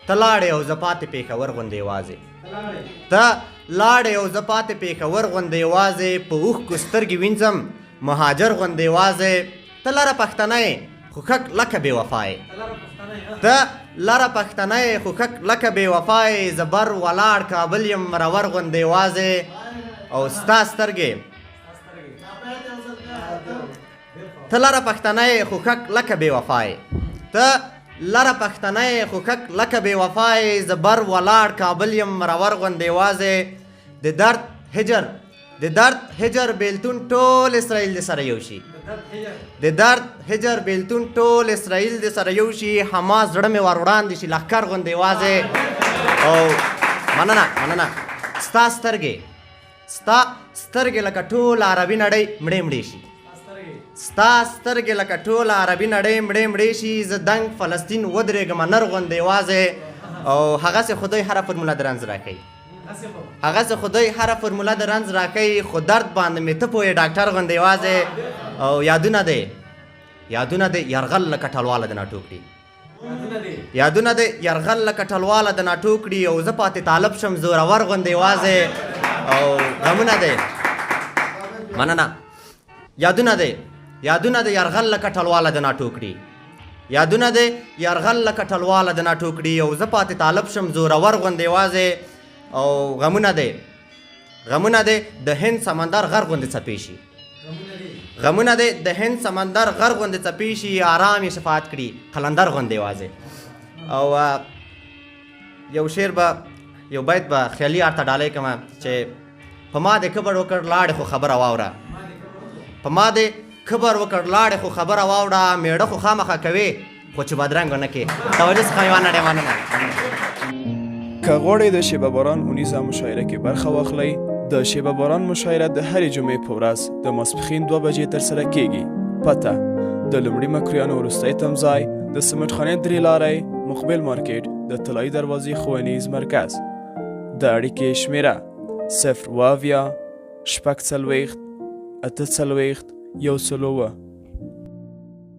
ته لاړې او زه پاتې پېښور غوندې یوازې ته لاړې او زه پاتې پېښور غوندې یوازې په اوښکو سترګې وینځم مهاجر غوندې یوازې ته لره پښتنه یې خو ښک لکه بې وفا یې ته لره پښتنه یې خو ښک لکه بې وفا یې زه بر ولاړ کابل یم مرور غوندې یوازې او ستا سترګې ته لره پښتنه یې خو ښک لکه بې وفا یې ته لره پښتنه یې خو ښک لکه بې وفا یې زه بر ولاړ کابل یم مرور غوندې یوازې د درد هجر بیلتون ټول اسرائیل د سره یو شي د درد هجر بیلتون ټول اسرائیل د سره یو شي حماس زړه مې ور وړاندې شي لښکر غوندې یوازې او مننه ستا سترګې لکه ټول عربي نړۍ مړې شي ستا سترګې لکه ټول عربي نړۍ مړې شي زه دنګ فلسطین ودرېږم نر غوندې یوازې او هغسې خدای هره فرموله د رنځ راکوي هغسې خدای هره فرموله د رنځ راکوي خو درد باندې مې ته پوهې ډاکټر غوندې یوازې او یادونه دی یرغل له کټلواله د ناټو کړي یادونه دی یرغل له کټلواله د ناټو کړي او زه پاتې طالب شم زورور غوندې یوازې او غمونه دی مننه یادونه دی یرغل له کټلواله د ناټو کړي یادونه دی یرغل له کټلواله د ناټو کړي او زه پاتې طالب شم زورور غوندې یوازې او غمونه دی د هند سمندر غر غوندې څپې شي غمونه دی د هند سمندر غر غوندې څپې شي آرام یې شفاعت کړي قلندر غوندې یوازې او یو شعر به یو بیت به خیالي ارته ډالۍ کړم چې په ما دې کبر وکړ لاړې خو خبره واوره په ما دې کبر وکړ لاړې خو خبره واوره میړه خو خامخا کوې خو چې بدرنګ ونه کې توجه څخه یې وانه ډې مننه که غواړئ د شیبه باران اونیزه مشاعره کې برخه واخلئ د شیبه باران مشاعره د هرې جمعې په ورځ د ماسپښین 2 بجې ترسره کیږي پته د لومړي مکرویانو وروستی تمځای د سمټ خانې 3 لارۍ مقبل مارکیټ د طلایي دروازې ښوونیز مرکز د اړیکې شمیره 0 واویا شپږ څلوېښت اته څلوېښت 101